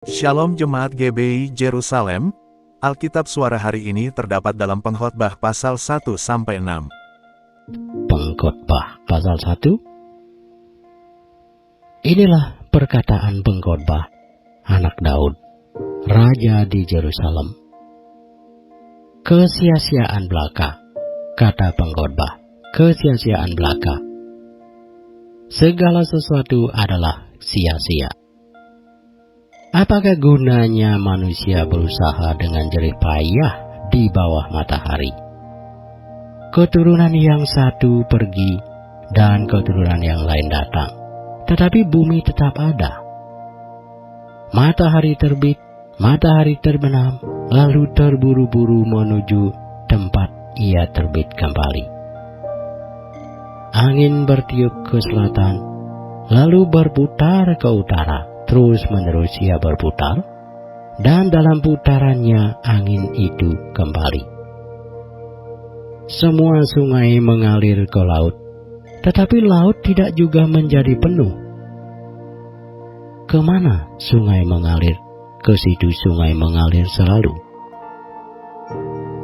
Shalom Jemaat GBI Jerusalem, Alkitab Suara hari ini terdapat dalam Pengkhotbah pasal 1-6. Pengkhotbah pasal 1. Inilah perkataan pengkhotbah anak Daud, raja di Yerusalem. Kesia-siaan belaka, kata pengkhotbah, kesia-siaan belaka. Segala sesuatu adalah sia-sia. Apakah gunanya manusia berusaha dengan jerih payah di bawah matahari? Keturunan yang satu pergi dan keturunan yang lain datang, tetapi bumi tetap ada. Matahari terbit, matahari terbenam, lalu terburu-buru menuju tempat ia terbit kembali. Angin bertiup ke selatan, lalu berputar ke utara. Terus-menerus ia berputar, dan dalam putarannya angin itu kembali. Semua sungai mengalir ke laut, tetapi laut tidak juga menjadi penuh. Kemana sungai mengalir, ke situ sungai mengalir selalu.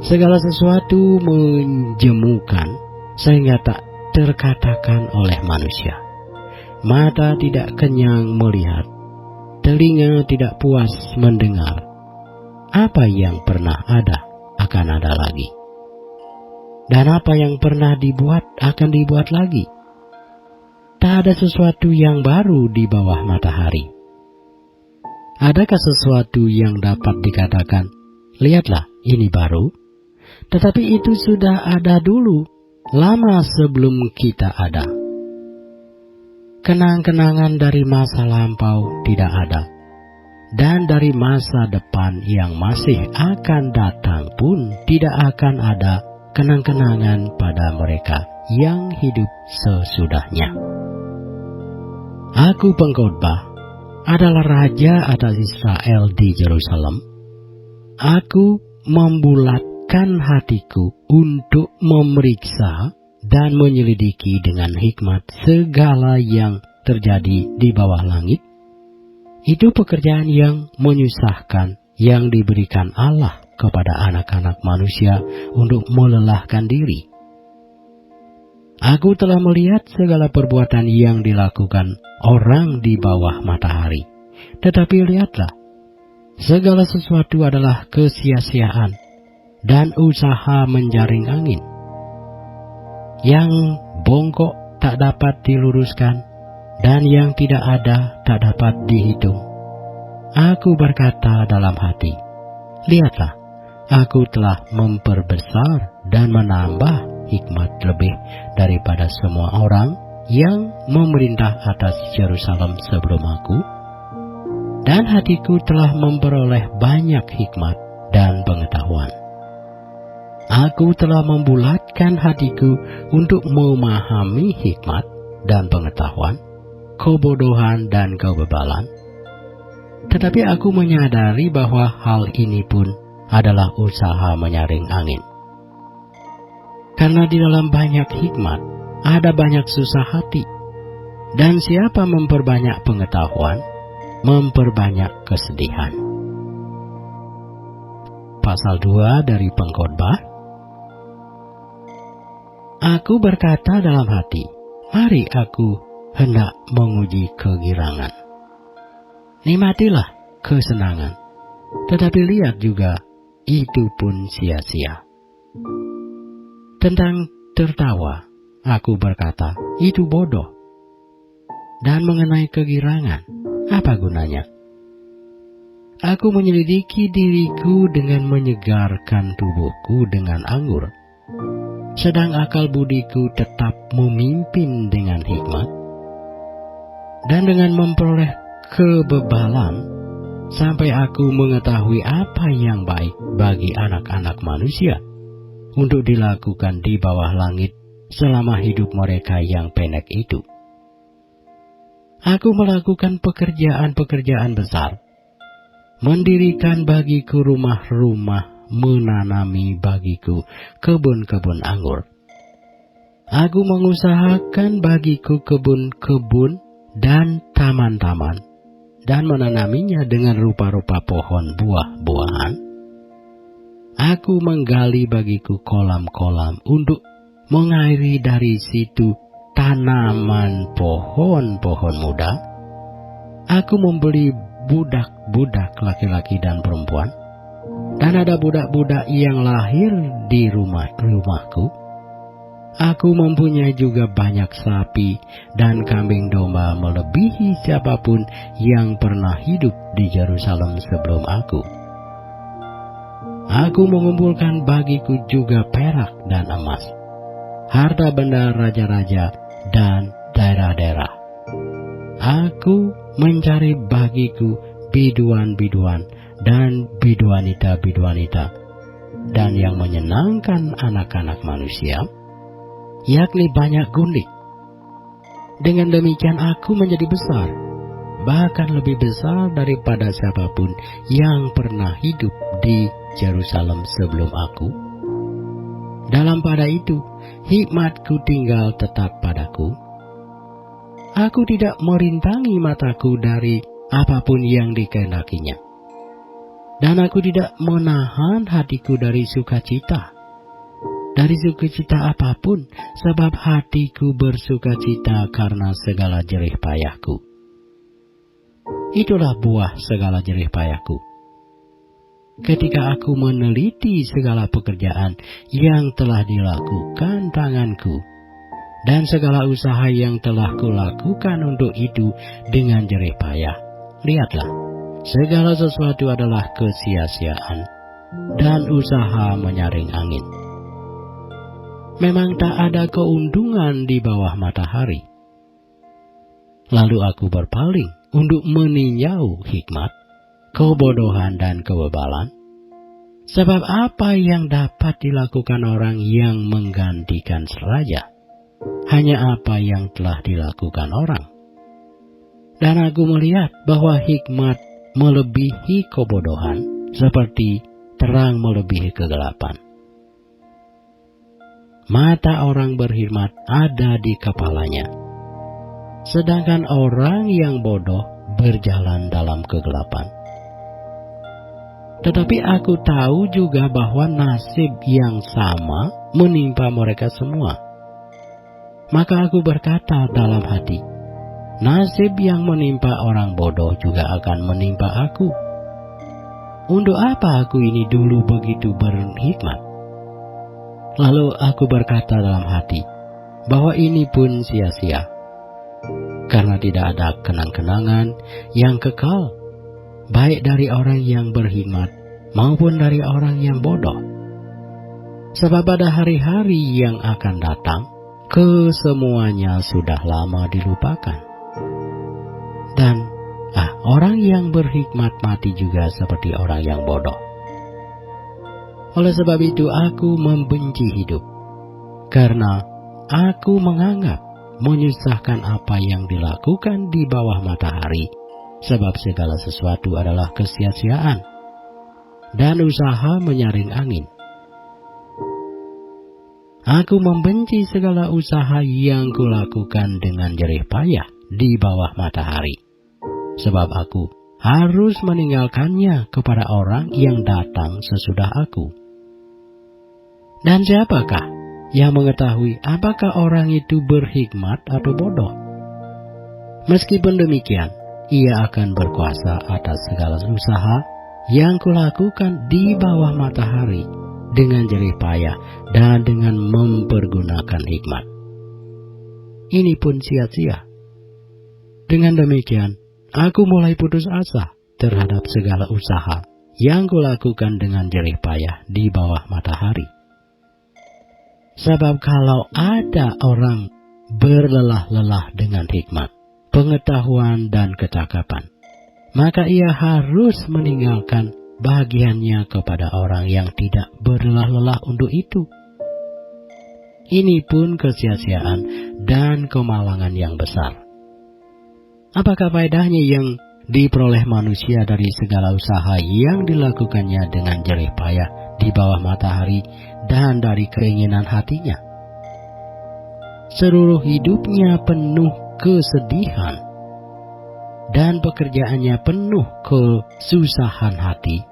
Segala sesuatu menjemukan sehingga tak terkatakan oleh manusia. Mata tidak kenyang melihat, telinga tidak puas mendengar. Apa yang pernah ada akan ada lagi, dan apa yang pernah dibuat akan dibuat lagi. Tak ada sesuatu yang baru di bawah matahari. Adakah sesuatu yang dapat dikatakan, lihatlah ini baru? Tetapi itu sudah ada dulu, lama sebelum kita ada. Kenang-kenangan dari masa lampau tidak ada, dan dari masa depan yang masih akan datang pun tidak akan ada kenang-kenangan pada mereka yang hidup sesudahnya. Aku pengkhotbah adalah raja atas Israel di Yerusalem. Aku membulatkan hatiku untuk memeriksa dan menyelidiki dengan hikmat segala yang terjadi di bawah langit. Itu pekerjaan yang menyusahkan yang diberikan Allah kepada anak-anak manusia untuk melelahkan diri. Aku telah melihat segala perbuatan yang dilakukan orang di bawah matahari. Tetapi lihatlah, segala sesuatu adalah kesia-siaan dan usaha menjaring angin. Yang bongkok tak dapat diluruskan, dan yang tidak ada tak dapat dihitung. Aku berkata dalam hati, lihatlah, aku telah memperbesar dan menambah hikmat lebih daripada semua orang yang memerintah atas Yerusalem sebelum aku, dan hatiku telah memperoleh banyak hikmat dan pengetahuan. Aku telah membulatkan hatiku untuk memahami hikmat dan pengetahuan, kebodohan dan kebebalan. Tetapi aku menyadari bahwa hal ini pun adalah usaha menyaring angin. Karena di dalam banyak hikmat, ada banyak susah hati. Dan siapa memperbanyak pengetahuan, memperbanyak kesedihan. Pasal 2 dari Pengkhotbah. Aku berkata dalam hati, mari aku hendak menguji kegirangan. Nikmatilah kesenangan, tetapi lihat juga, itu pun sia-sia. Tentang tertawa, aku berkata, itu bodoh. Dan mengenai kegirangan, apa gunanya? Aku menyelidiki diriku dengan menyegarkan tubuhku dengan anggur. Sedang akal budiku tetap memimpin dengan hikmat, dan dengan memperoleh kebebalan, sampai aku mengetahui apa yang baik bagi anak-anak manusia, untuk dilakukan di bawah langit selama hidup mereka yang pendek itu. Aku melakukan pekerjaan-pekerjaan besar, mendirikan bagiku rumah-rumah, menanami bagiku kebun-kebun anggur. Aku mengusahakan bagiku kebun-kebun dan taman-taman, dan menanaminya dengan rupa-rupa pohon buah-buahan. Aku menggali bagiku kolam-kolam untuk mengairi dari situ tanaman pohon-pohon muda. Aku membeli budak-budak laki-laki dan perempuan, dan ada budak-budak yang lahir di rumahku. Aku mempunyai juga banyak sapi dan kambing domba melebihi siapapun yang pernah hidup di Yerusalem sebelum aku. Aku mengumpulkan bagiku juga perak dan emas, harta benda raja-raja dan daerah-daerah. Aku mencari bagiku biduan-biduan dan biduanita-biduanita, dan yang menyenangkan anak-anak manusia, yakni banyak gundik. Dengan demikian aku menjadi besar, bahkan lebih besar daripada siapapun yang pernah hidup di Yerusalem sebelum aku. Dalam pada itu, hikmatku tinggal tetap padaku. Aku tidak merintangi mataku dari apapun yang dikehendakinya, dan aku tidak menahan hatiku dari sukacita apapun, sebab hatiku bersukacita karena segala jerih payahku. Itulah buah segala jerih payahku. Ketika aku meneliti segala pekerjaan yang telah dilakukan tanganku, dan segala usaha yang telah kulakukan untuk itu dengan jerih payah, lihatlah, segala sesuatu adalah kesia-siaan dan usaha menyaring angin. Memang tak ada keuntungan di bawah matahari. Lalu aku berpaling untuk meninjau hikmat, kebodohan dan kebebalan. Sebab apa yang dapat dilakukan orang yang menggantikan raja? Hanya apa yang telah dilakukan orang. Dan aku melihat bahwa hikmat melebihi kebodohan, seperti terang melebihi kegelapan. Mata orang berhikmat ada di kepalanya, sedangkan orang yang bodoh berjalan dalam kegelapan. Tetapi aku tahu juga bahwa nasib yang sama menimpa mereka semua. Maka aku berkata dalam hati, nasib yang menimpa orang bodoh juga akan menimpa aku. Untuk apa aku ini dulu begitu berhikmat? Lalu aku berkata dalam hati, bahwa ini pun sia-sia, karena tidak ada kenang-kenangan yang kekal, baik dari orang yang berhikmat maupun dari orang yang bodoh. Sebab pada hari-hari yang akan datang, kesemuanya sudah lama dilupakan. Dan orang yang berhikmat mati juga seperti orang yang bodoh. Oleh sebab itu aku membenci hidup, karena aku menganggap menyusahkan apa yang dilakukan di bawah matahari, sebab segala sesuatu adalah kesia-siaan dan usaha menyaring angin. Aku membenci segala usaha yang kulakukan dengan jerih payah di bawah matahari, sebab aku harus meninggalkannya kepada orang yang datang sesudah aku. Dan siapakah yang mengetahui apakah orang itu berhikmat atau bodoh? Meskipun demikian, ia akan berkuasa atas segala usaha yang kulakukan di bawah matahari dengan jerih payah dan dengan mempergunakan hikmat. Ini pun sia-sia. Dengan demikian, aku mulai putus asa terhadap segala usaha yang kulakukan dengan jerih payah di bawah matahari. Sebab kalau ada orang berlelah-lelah dengan hikmat, pengetahuan dan kecakapan, maka ia harus meninggalkan bagiannya kepada orang yang tidak berlelah-lelah untuk itu. Ini pun kesia-siaan dan kemalangan yang besar. Apakah faedahnya yang diperoleh manusia dari segala usaha yang dilakukannya dengan jerih payah di bawah matahari dan dari keinginan hatinya? Seluruh hidupnya penuh kesedihan. dan pekerjaannya penuh kesusahan hati,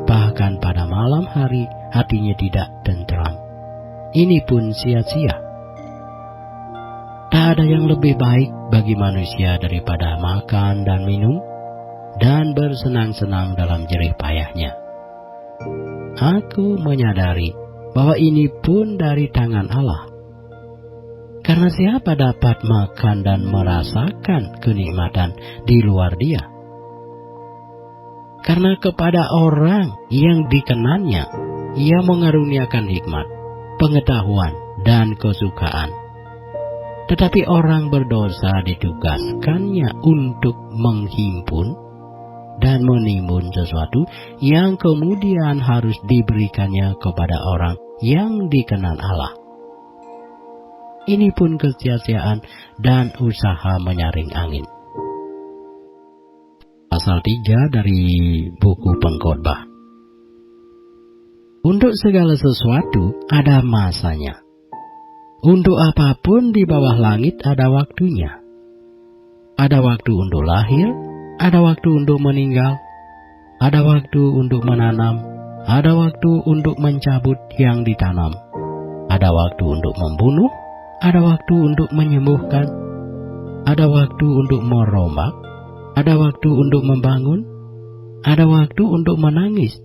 bahkan pada malam hari hatinya tidak tentram. Ini pun sia-sia. Tak ada yang lebih baik bagi manusia daripada makan dan minum, dan bersenang-senang dalam jerih payahnya. Aku menyadari bahwa ini pun dari tangan Allah. Karena siapa dapat makan dan merasakan kenikmatan di luar Dia? Karena kepada orang yang dikenannya, Ia mengaruniakan hikmat, pengetahuan, dan kesukaan. Tetapi orang berdosa ditugaskannya untuk menghimpun dan menimbun sesuatu yang kemudian harus diberikannya kepada orang yang dikenal Allah. Ini pun kesia-siaan dan usaha menyaring angin. Pasal 3 dari buku Pengkhotbah. Untuk segala sesuatu ada masanya. Untuk apapun di bawah langit ada waktunya. Ada waktu untuk lahir, ada waktu untuk meninggal, ada waktu untuk menanam, ada waktu untuk mencabut yang ditanam, ada waktu untuk membunuh, ada waktu untuk menyembuhkan, ada waktu untuk merombak, ada waktu untuk membangun, ada waktu untuk menangis,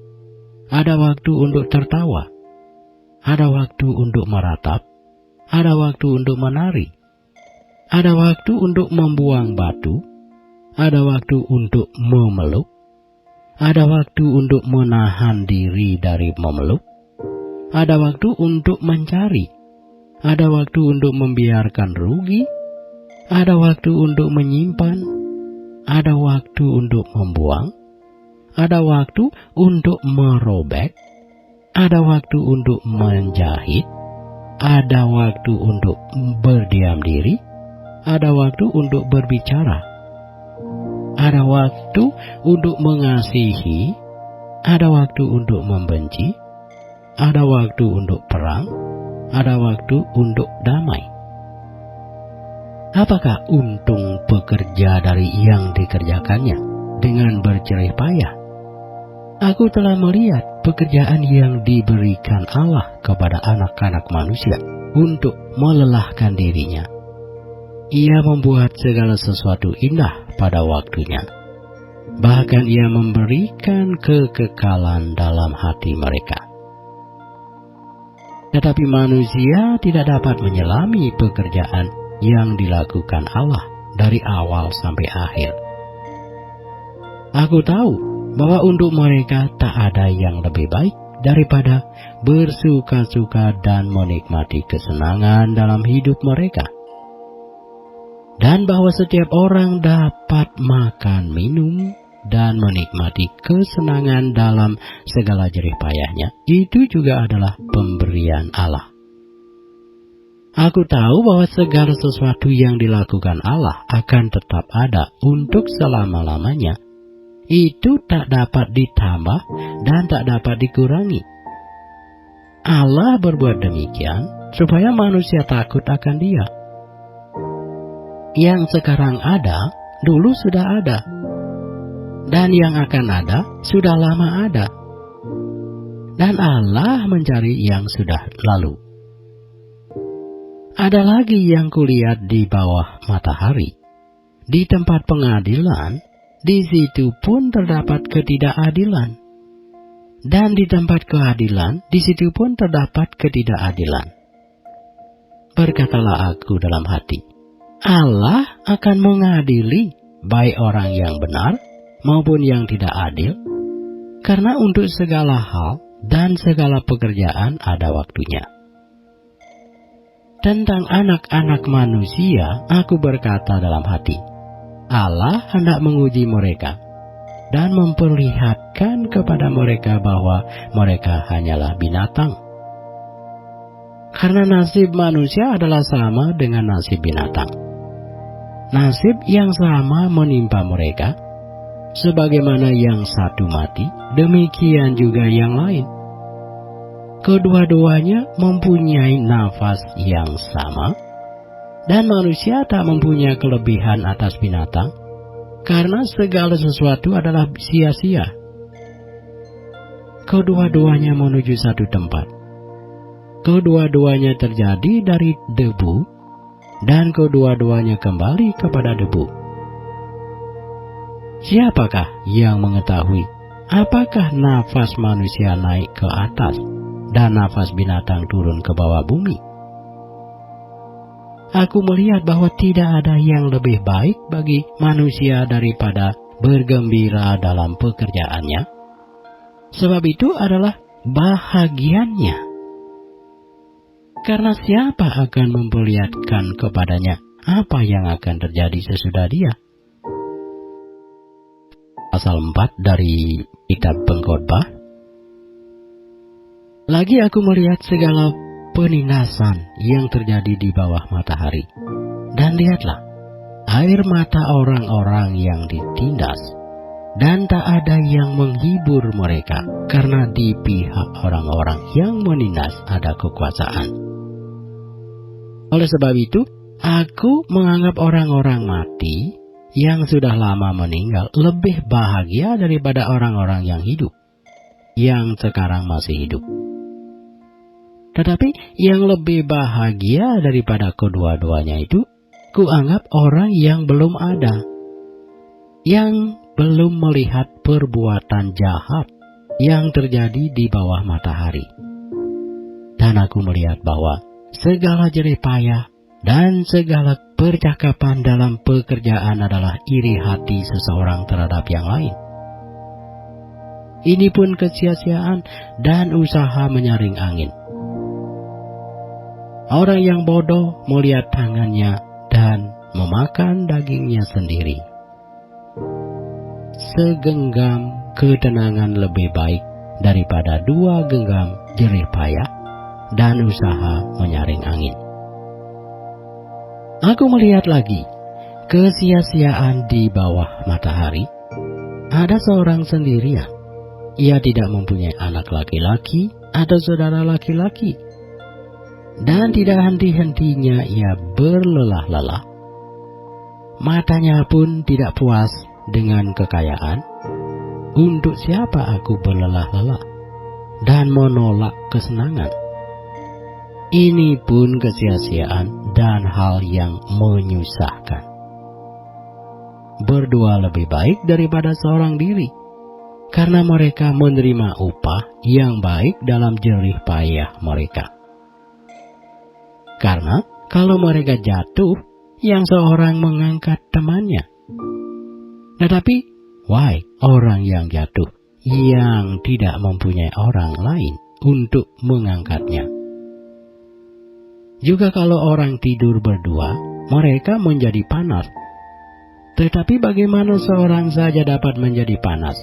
ada waktu untuk tertawa, ada waktu untuk meratap, ada waktu untuk menari, ada waktu untuk membuang batu, ada waktu untuk memeluk, ada waktu untuk menahan diri dari memeluk, ada waktu untuk mencari, ada waktu untuk membiarkan rugi, ada waktu untuk menyimpan, ada waktu untuk membuang, ada waktu untuk merobek, ada waktu untuk menjahit, ada waktu untuk berdiam diri, ada waktu untuk berbicara, ada waktu untuk mengasihi, ada waktu untuk membenci, ada waktu untuk perang, ada waktu untuk damai. Apakah untung pekerja dari yang dikerjakannya dengan berjerih payah? Aku telah melihat pekerjaan yang diberikan Allah kepada anak-anak manusia untuk melelahkan dirinya. Ia membuat segala sesuatu indah pada waktunya. Bahkan ia memberikan kekekalan dalam hati mereka. Tetapi manusia tidak dapat menyelami pekerjaan yang dilakukan Allah dari awal sampai akhir. Aku tahu bahwa untuk mereka tak ada yang lebih baik daripada bersuka-suka dan menikmati kesenangan dalam hidup mereka. Dan bahwa setiap orang dapat makan, minum, dan menikmati kesenangan dalam segala jerih payahnya, itu juga adalah pemberian Allah. Aku tahu bahwa segala sesuatu yang dilakukan Allah akan tetap ada untuk selama-lamanya. Itu tak dapat ditambah dan tak dapat dikurangi. Allah berbuat demikian supaya manusia takut akan Dia. Yang sekarang ada, dulu sudah ada. Dan yang akan ada, sudah lama ada. Dan Allah mencari yang sudah lalu. Ada lagi yang kulihat di bawah matahari. Di tempat pengadilan, di situ pun terdapat ketidakadilan. Dan di tempat keadilan, di situ pun terdapat ketidakadilan. Berkatalah aku dalam hati, Allah akan mengadili baik orang yang benar maupun yang tidak adil, karena untuk segala hal dan segala pekerjaan ada waktunya. Tentang anak-anak manusia, aku berkata dalam hati, Allah hendak menguji mereka dan memperlihatkan kepada mereka bahwa mereka hanyalah binatang. Karena nasib manusia adalah sama dengan nasib binatang. Nasib yang sama menimpa mereka, sebagaimana yang satu mati, demikian juga yang lain. Kedua-duanya mempunyai nafas yang sama, dan manusia tak mempunyai kelebihan atas binatang, karena segala sesuatu adalah sia-sia. Kedua-duanya menuju satu tempat. Kedua-duanya terjadi dari debu, dan kedua-duanya kembali kepada debu. Siapakah yang mengetahui apakah nafas manusia naik ke atas dan nafas binatang turun ke bawah bumi? Aku melihat bahwa tidak ada yang lebih baik bagi manusia daripada bergembira dalam pekerjaannya, sebab itu adalah bahagiannya. Karena siapa akan memperlihatkan kepadanya apa yang akan terjadi sesudah dia? Pasal 4 dari kitab Pengkhotbah. Lagi aku melihat segala penindasan yang terjadi di bawah matahari. Dan lihatlah, air mata orang-orang yang ditindas, dan tak ada yang menghibur mereka, karena di pihak orang-orang yang menindas ada kekuasaan. Oleh sebab itu, aku menganggap orang-orang mati yang sudah lama meninggal lebih bahagia daripada orang-orang yang hidup, yang sekarang masih hidup. Tetapi yang lebih bahagia daripada kedua-duanya itu, kuanggap orang yang belum ada, yang belum melihat perbuatan jahat yang terjadi di bawah matahari. Dan aku melihat bahwa segala jerih payah dan segala percakapan dalam pekerjaan adalah iri hati seseorang terhadap yang lain. Ini pun kesia-siaan dan usaha menyaring angin. Orang yang bodoh melihat tangannya dan memakan dagingnya sendiri. Segenggam ketenangan lebih baik daripada 2 genggam jerih payah dan usaha menyaring angin. Aku melihat lagi kesia-siaan di bawah matahari. Ada seorang sendirian. Ia tidak mempunyai anak laki-laki atau saudara laki-laki. Dan tidak henti-hentinya ia berlelah-lelah. Matanya pun tidak puas dengan kekayaan. Untuk siapa aku berlelah-lelah dan menolak kesenangan? Ini pun kesia-siaan dan hal yang menyusahkan. Berdua lebih baik daripada seorang diri, karena mereka menerima upah yang baik dalam jerih payah mereka. Karena kalau mereka jatuh, yang seorang mengangkat temannya. Tetapi, wahai orang yang jatuh, yang tidak mempunyai orang lain untuk mengangkatnya. Juga kalau orang tidur berdua, mereka menjadi panas. Tetapi bagaimana seorang saja dapat menjadi panas?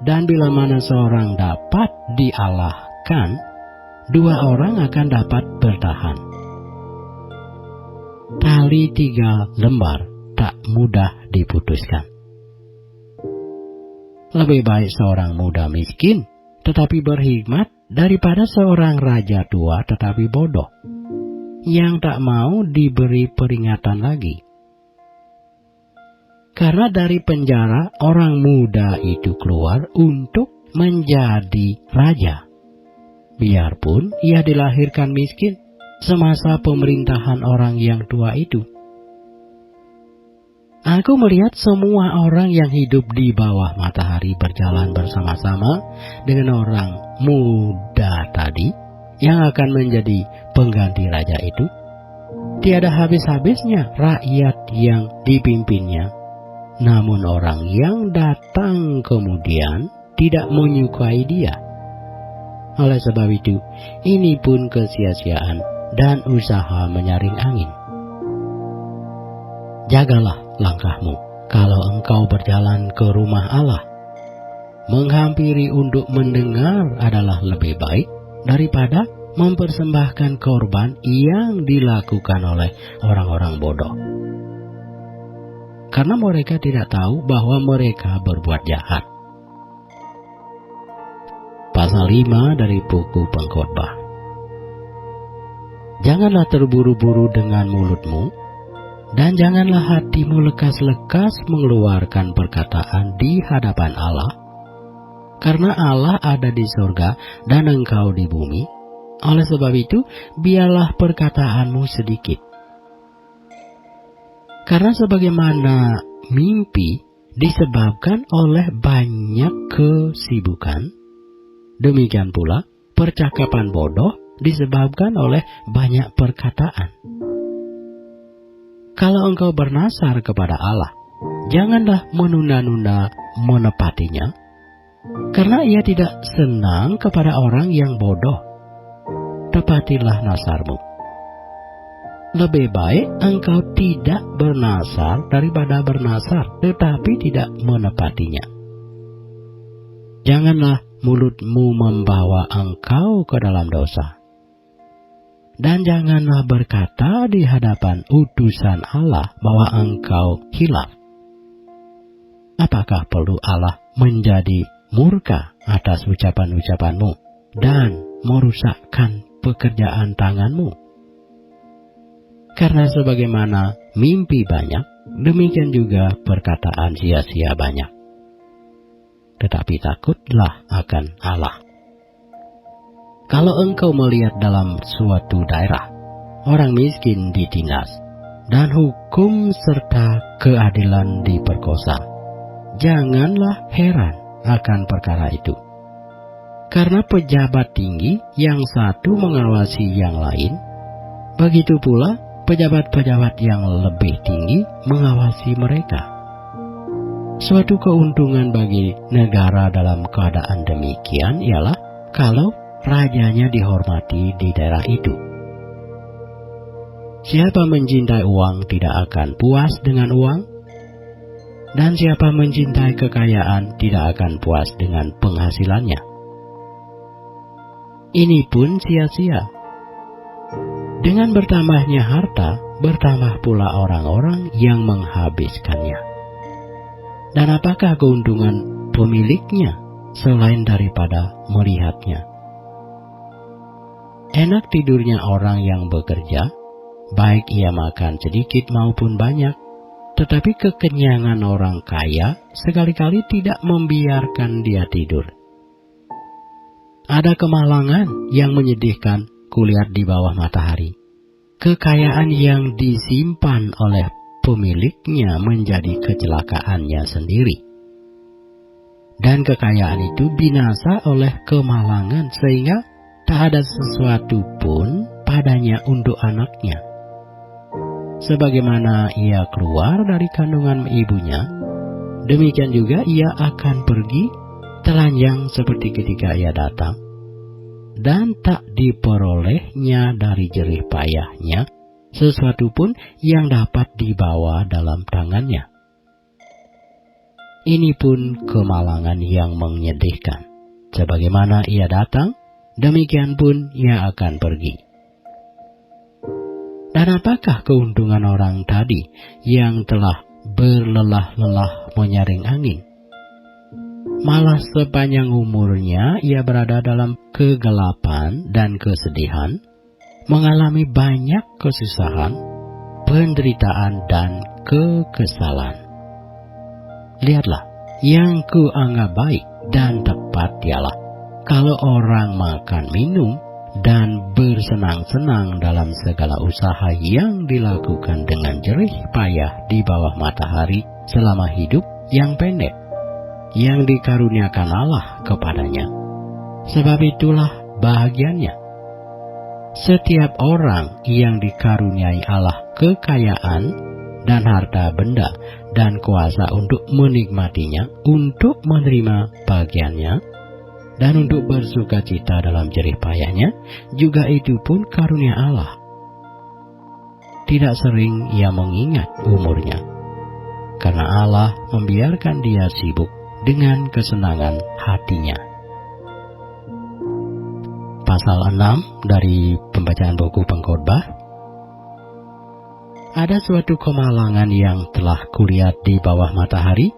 Dan bila mana seorang dapat dialahkan, 2 orang akan dapat bertahan. Tali 3 lembar tak mudah diputuskan. Lebih baik seorang muda miskin tetapi berhikmat daripada seorang raja tua tetapi bodoh, yang tak mau diberi peringatan lagi. Karena dari penjara orang muda itu keluar untuk menjadi raja. Biarpun ia dilahirkan miskin semasa pemerintahan orang yang tua itu. Aku melihat semua orang yang hidup di bawah matahari berjalan bersama-sama dengan orang muda tadi yang akan menjadi pengganti raja itu. Tiada habis-habisnya rakyat yang dipimpinnya. Namun orang yang datang kemudian tidak menyukai dia. Oleh sebab itu, ini pun kesia-siaan dan usaha menyaring angin. Jagalah langkahmu kalau engkau berjalan ke rumah Allah. Menghampiri untuk mendengar adalah lebih baik daripada mempersembahkan korban yang dilakukan oleh orang-orang bodoh. Karena mereka tidak tahu bahwa mereka berbuat jahat. Pasal 5 dari buku Pengkhotbah. Janganlah terburu-buru dengan mulutmu, Dan janganlah hatimu lekas-lekas mengeluarkan perkataan di hadapan Allah, karena Allah ada di surga dan engkau di bumi. Oleh sebab itu, biarlah perkataanmu sedikit. Karena sebagaimana mimpi disebabkan oleh banyak kesibukan, demikian pula percakapan bodoh disebabkan oleh banyak perkataan. Kalau engkau bernasar kepada Allah, janganlah menunda-nunda menepatinya, karena Ia tidak senang kepada orang yang bodoh. Tepatilah nasarmu. Lebih baik engkau tidak bernasar daripada bernasar, tetapi tidak menepatinya. Janganlah mulutmu membawa engkau ke dalam dosa. Dan janganlah berkata di hadapan utusan Allah bahwa engkau hilaf. Apakah perlu Allah menjadi murka atas ucapan-ucapanmu dan merusakkan pekerjaan tanganmu? Karena sebagaimana mimpi banyak, demikian juga perkataan sia-sia banyak. Tetapi takutlah akan Allah. Kalau engkau melihat dalam suatu daerah orang miskin ditindas dan hukum serta keadilan diperkosa, janganlah heran akan perkara itu. Karena pejabat tinggi yang satu mengawasi yang lain, begitu pula pejabat-pejabat yang lebih tinggi mengawasi mereka. Suatu keuntungan bagi negara dalam keadaan demikian ialah kalau rajanya dihormati di daerah itu. Siapa mencintai uang tidak akan puas dengan uang, dan siapa mencintai kekayaan tidak akan puas dengan penghasilannya. Ini pun sia-sia. Dengan bertambahnya harta, bertambah pula orang-orang yang menghabiskannya. Dan apakah keuntungan pemiliknya selain daripada melihatnya? Enak tidurnya orang yang bekerja, baik ia makan sedikit maupun banyak. Tetapi kekenyangan orang kaya sekali-kali tidak membiarkan dia tidur. Ada kemalangan yang menyedihkan kulihat di bawah matahari. Kekayaan yang disimpan oleh pemiliknya menjadi kecelakaannya sendiri. Dan kekayaan itu binasa oleh kemalangan sehingga tak ada sesuatu pun padanya untuk anaknya. Sebagaimana ia keluar dari kandungan ibunya, demikian juga ia akan pergi telanjang seperti ketika ia datang. Dan tak diperolehnya dari jerih payahnya sesuatu pun yang dapat dibawa dalam tangannya. Ini pun kemalangan yang menyedihkan. Sebagaimana ia datang, demikian pun ia akan pergi. Dan apakah keuntungan orang tadi yang telah berlelah-lelah menyaring angin? Malah sepanjang umurnya ia berada dalam kegelapan dan kesedihan, mengalami banyak kesusahan, penderitaan dan kekesalan. Lihatlah, yang kuanggap baik dan tepat ialah kalau orang makan minum dan bersenang-senang dalam segala usaha yang dilakukan dengan jerih payah di bawah matahari selama hidup yang pendek, yang dikaruniakan Allah kepadanya. Sebab itulah bahagianya. Setiap orang yang dikaruniai Allah kekayaan dan harta benda dan kuasa untuk menikmatinya, untuk menerima bagiannya, dan untuk bersuka cita dalam jerih payahnya, juga itu pun karunia Allah. Tidak sering ia mengingat umurnya, karena Allah membiarkan dia sibuk dengan kesenangan hatinya. Pasal 6 dari pembacaan buku Pengkhotbah. Ada suatu kemalangan yang telah kulihat di bawah matahari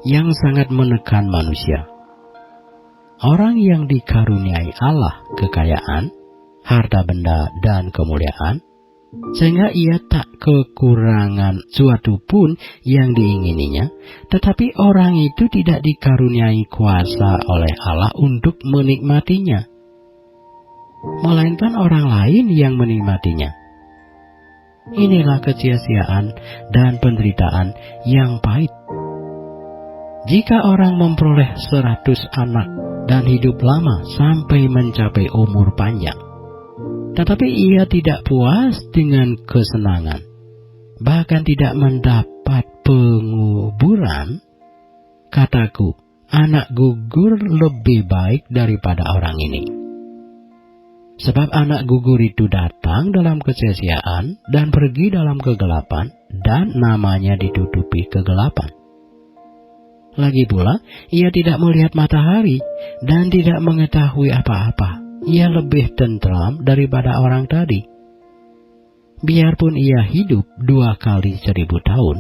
yang sangat menekan manusia. Orang yang dikaruniai Allah kekayaan, harta benda dan kemuliaan, sehingga ia tak kekurangan suatu pun yang diingininya, tetapi orang itu tidak dikaruniai kuasa oleh Allah untuk menikmatinya, melainkan orang lain yang menikmatinya. Inilah kesia-siaan dan penderitaan yang pahit. Jika orang memperoleh 100 anak dan hidup lama sampai mencapai umur panjang, tetapi ia tidak puas dengan kesenangan, bahkan tidak mendapat penguburan, kataku, anak gugur lebih baik daripada orang ini. Sebab anak gugur itu datang dalam kesia-siaan dan pergi dalam kegelapan, dan namanya ditutupi kegelapan. Lagi pula, ia tidak melihat matahari dan tidak mengetahui apa-apa. Ia lebih tentram daripada orang tadi. Biarpun ia hidup 2 kali 1000 tahun,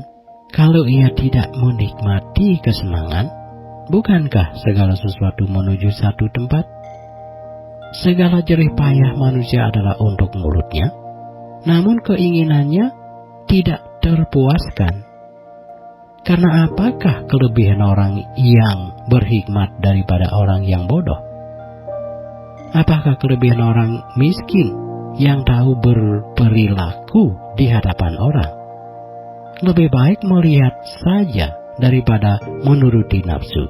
kalau ia tidak menikmati kesenangan, bukankah segala sesuatu menuju satu tempat? Segala jerih payah manusia adalah untuk mulutnya, namun keinginannya tidak terpuaskan. Karena apakah kelebihan orang yang berhikmat daripada orang yang bodoh? Apakah kelebihan orang miskin yang tahu berperilaku di hadapan orang? Lebih baik melihat saja daripada menuruti nafsu.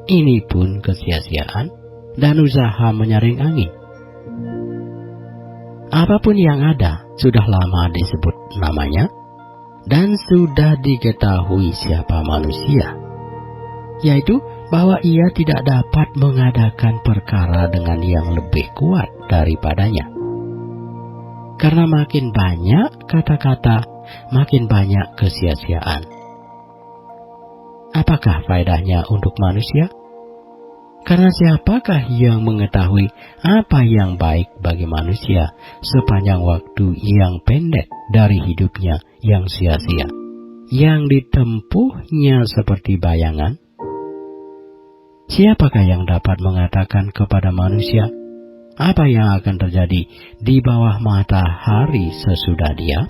Ini pun kesia-siaan dan usaha menyaring angin. Apapun yang ada sudah lama disebut namanya, dan sudah diketahui siapa manusia, yaitu bahwa ia tidak dapat mengadakan perkara dengan yang lebih kuat daripadanya. Karena makin banyak kata-kata, makin banyak kesia-siaan. Apakah faedahnya untuk manusia? Karena siapakah yang mengetahui apa yang baik bagi manusia sepanjang waktu yang pendek dari hidupnya yang sia-sia, yang ditempuhnya seperti bayangan? Siapakah yang dapat mengatakan kepada manusia apa yang akan terjadi di bawah matahari sesudah dia?